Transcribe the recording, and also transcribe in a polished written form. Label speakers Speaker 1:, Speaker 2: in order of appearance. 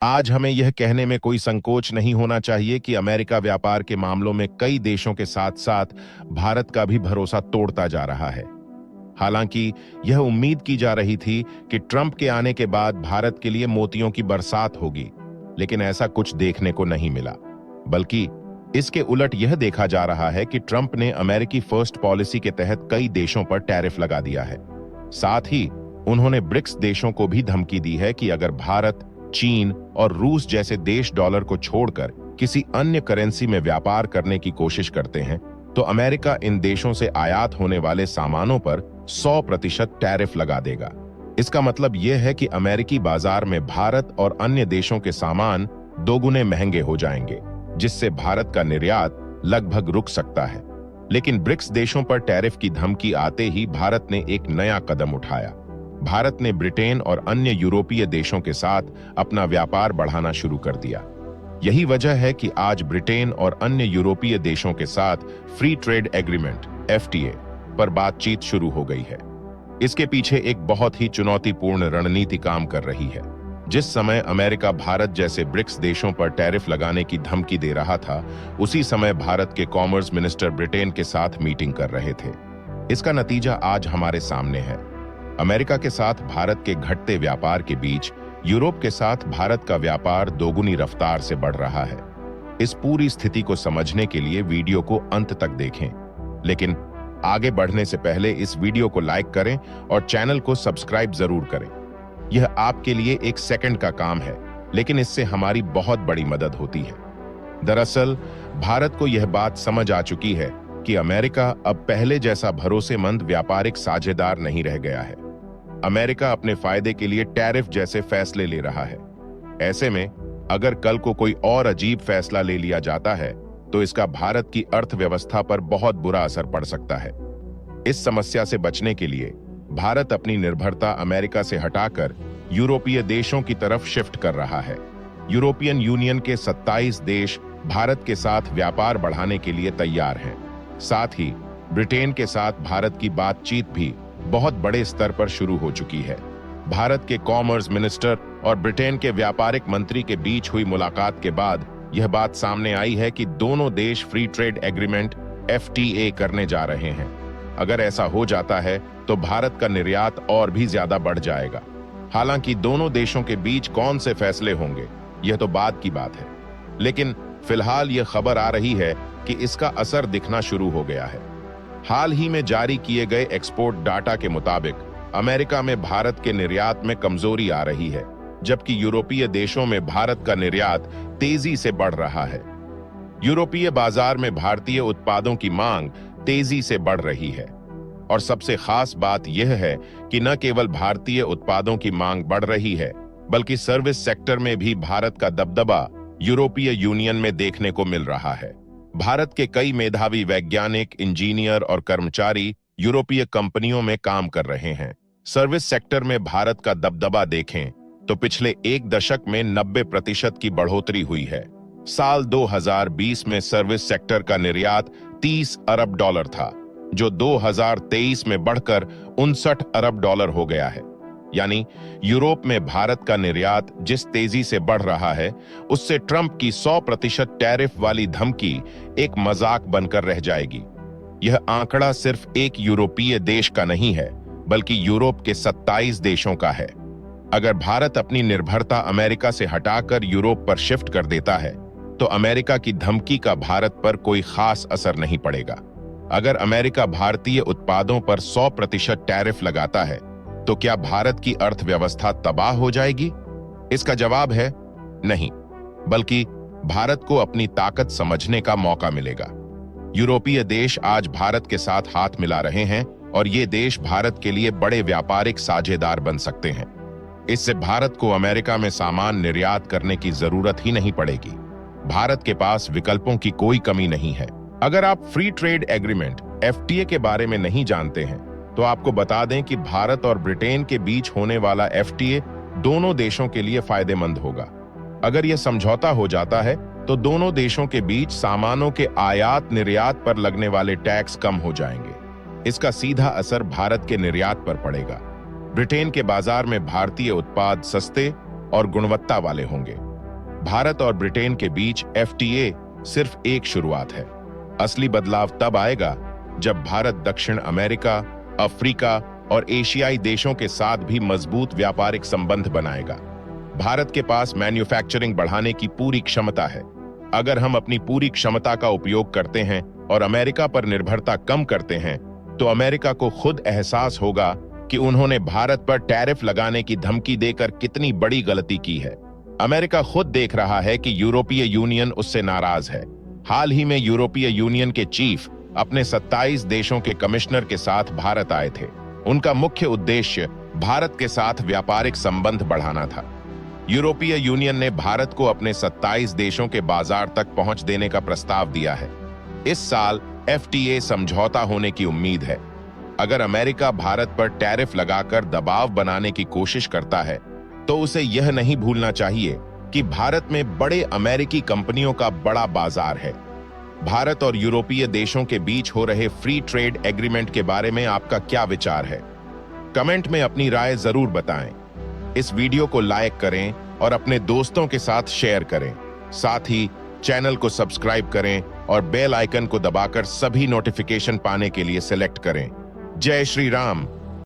Speaker 1: आज हमें यह कहने में कोई संकोच नहीं होना चाहिए कि अमेरिका व्यापार के मामलों में कई देशों के साथ साथ भारत का भी भरोसा तोड़ता जा रहा है। हालांकि यह उम्मीद की जा रही थी कि ट्रंप के आने के बाद भारत के लिए मोतियों की बरसात होगी, लेकिन ऐसा कुछ देखने को नहीं मिला। बल्कि इसके उलट यह देखा जा रहा है कि ट्रंप ने अमेरिकी फर्स्ट पॉलिसी के तहत कई देशों पर टैरिफ लगा दिया है। साथ ही उन्होंने ब्रिक्स देशों को भी धमकी दी है कि अगर भारत, चीन और रूस जैसे देश डॉलर को छोड़कर किसी अन्य करेंसी में व्यापार करने की कोशिश करते हैं तो अमेरिका इन देशों से आयात होने वाले सामानों पर 100% टैरिफ लगा देगा। इसका मतलब यह है कि अमेरिकी बाजार में भारत और अन्य देशों के सामान दोगुने महंगे हो जाएंगे, जिससे भारत का निर्यात लगभग रुक सकता है। लेकिन ब्रिक्स देशों पर टैरिफ की धमकी आते ही भारत ने एक नया कदम उठाया। भारत ने ब्रिटेन और अन्य यूरोपीय देशों के साथ अपना व्यापार बढ़ाना शुरू कर दिया। यही वजह है कि आज ब्रिटेन और अन्य यूरोपीय देशों के साथ फ्री ट्रेड एग्रीमेंट (FTA) पर बातचीत शुरू हो गई है। इसके पीछे एक बहुत ही चुनौतीपूर्ण रणनीति काम कर रही है। जिस समय अमेरिका भारत जैसे ब्रिक्स देशों पर टैरिफ लगाने की धमकी दे रहा था, उसी समय भारत के कॉमर्स मिनिस्टर ब्रिटेन के साथ मीटिंग कर रहे थे। इसका नतीजा आज हमारे सामने है। अमेरिका के साथ भारत के घटते व्यापार के बीच यूरोप के साथ भारत का व्यापार दोगुनी रफ्तार से बढ़ रहा है। इस पूरी स्थिति को समझने के लिए वीडियो को अंत तक देखें। लेकिन आगे बढ़ने से पहले इस वीडियो को लाइक करें और चैनल को सब्सक्राइब जरूर करें। यह आपके लिए एक सेकंड का काम है, लेकिन इससे हमारी बहुत बड़ी मदद होती है। दरअसल भारत को यह बात समझ आ चुकी है कि अमेरिका अब पहले जैसा भरोसेमंद व्यापारिक साझेदार नहीं रह गया है। अमेरिका अपने फायदे के लिए टैरिफ जैसे फैसले ले रहा है। ऐसे में अगर कल को कोई और अजीब फैसला ले लिया जाता है तो इसका भारत की अर्थव्यवस्था पर बहुत बुरा असर पड़ सकता है। इस समस्या से बचने के लिए भारत अपनी निर्भरता अमेरिका से हटाकर यूरोपीय देशों की तरफ शिफ्ट कर रहा है। यूरोपियन यूनियन के 27 देश भारत के साथ व्यापार बढ़ाने के लिए तैयार हैं। साथ ही ब्रिटेन के साथ भारत की बातचीत भी बहुत बड़े स्तर पर शुरू हो चुकी है। भारत के कॉमर्स मिनिस्टर और ब्रिटेन के व्यापारिक मंत्री के बीच हुई मुलाकात के बाद यह बात सामने आई है कि दोनों देश फ्री ट्रेड एग्रीमेंट (FTA) करने जा रहे हैं। अगर ऐसा हो जाता है तो भारत का निर्यात और भी ज्यादा बढ़ जाएगा। हालांकि दोनों देशों के बीच कौन से फैसले होंगे यह तो बाद की बात है, लेकिन फिलहाल यह खबर आ रही है कि इसका असर दिखना शुरू हो गया है। हाल ही में जारी किए गए एक्सपोर्ट डाटा के मुताबिक अमेरिका में भारत के निर्यात में कमजोरी आ रही है, जबकि यूरोपीय देशों में भारत का निर्यात तेजी से बढ़ रहा है। यूरोपीय बाजार में भारतीय उत्पादों की मांग तेजी से बढ़ रही है और सबसे खास बात यह है कि न केवल भारतीय उत्पादों की मांग बढ़ रही है, बल्कि सर्विस सेक्टर में भी भारत का दबदबा यूरोपीय यूनियन में देखने को मिल रहा है। भारत के कई मेधावी वैज्ञानिक, इंजीनियर और कर्मचारी यूरोपीय कंपनियों में काम कर रहे हैं। सर्विस सेक्टर में भारत का दबदबा देखें तो पिछले एक दशक में 90% की बढ़ोतरी हुई है। साल 2020 में सर्विस सेक्टर का निर्यात $30 अरब था, जो 2023 में बढ़कर $59 अरब हो गया है। यानी यूरोप में भारत का निर्यात जिस तेजी से बढ़ रहा है, उससे ट्रंप की 100% टैरिफ वाली धमकी एक मजाक बनकर रह जाएगी। यह आंकड़ा सिर्फ एक यूरोपीय देश का नहीं है, बल्कि यूरोप के 27 देशों का है। अगर भारत अपनी निर्भरता अमेरिका से हटाकर यूरोप पर शिफ्ट कर देता है, तो अमेरिका की धमकी का भारत पर कोई खास असर नहीं पड़ेगा। अगर अमेरिका भारतीय उत्पादों पर 100% टैरिफ लगाता है, तो क्या भारत की अर्थव्यवस्था तबाह हो जाएगी? इसका जवाब है नहीं, बल्कि भारत को अपनी ताकत समझने का मौका मिलेगा। यूरोपीय देश आज भारत के साथ हाथ मिला रहे हैं और ये देश भारत के लिए बड़े व्यापारिक साझेदार बन सकते हैं। इससे भारत को अमेरिका में सामान निर्यात करने की जरूरत ही नहीं पड़ेगी। भारत के पास विकल्पों की कोई कमी नहीं है। अगर आप फ्री ट्रेड एग्रीमेंट (FTA) के बारे में नहीं जानते हैं, तो आपको बता दें कि भारत और ब्रिटेन के बीच होने वाला FTA दोनों देशों के लिए फायदेमंद होगा। अगर यह समझौता हो जाता है तो दोनों देशों के बीच सामानों के आयात निर्यात पर लगने वाले टैक्स कम हो जाएंगे। इसका सीधा असर भारत के निर्यात पर पड़ेगा। ब्रिटेन के बाजार में भारतीय उत्पाद सस्ते और गुणवत्ता वाले होंगे, भारत और ब्रिटेन के बीच एफटीए सिर्फ एक शुरुआत है। असली बदलाव तब आएगा जब भारत दक्षिण अमेरिका, अफ्रीका और एशियाई देशों के साथ भी मजबूत व्यापारिक संबंध बनाएगा। भारत के पास मैन्युफैक्चरिंग बढ़ाने की पूरी क्षमता है। अगर हम अपनी पूरी क्षमता का उपयोग करते हैं और अमेरिका पर निर्भरता कम करते हैं, तो अमेरिका को खुद एहसास होगा कि उन्होंने भारत पर टैरिफ लगाने की धमकी देकर कितनी बड़ी गलती की है। अमेरिका खुद देख रहा है कि यूरोपीय यूनियन उससे नाराज है। हाल ही में यूरोपीय यूनियन के चीफ अपने 27 देशों के कमिश्नर के साथ भारत आए थे। उनका मुख्य उद्देश्य भारत के साथ व्यापारिक संबंध बढ़ाना था। यूरोपीय यूनियन ने भारत को अपने 27 देशों के बाजार तक पहुंच देने का प्रस्ताव दिया है। इस साल एफटीए समझौता होने की उम्मीद है। अगर अमेरिका भारत पर टैरिफ लगाकर दबाव बनाने की कोशिश करता है, तो उसे यह नहीं भूलना चाहिए कि भारत में बड़े अमेरिकी कंपनियों का बड़ा बाजार है। भारत और यूरोपीय देशों के बीच हो रहे फ्री ट्रेड एग्रीमेंट के बारे में आपका क्या विचार है? कमेंट में अपनी राय जरूर बताएं। इस वीडियो को लाइक करें और अपने दोस्तों के साथ शेयर करें। साथ ही चैनल को सब्सक्राइब करें और बेल आइकन को दबाकर सभी नोटिफिकेशन पाने के लिए सिलेक्ट करें। जय श्री राम।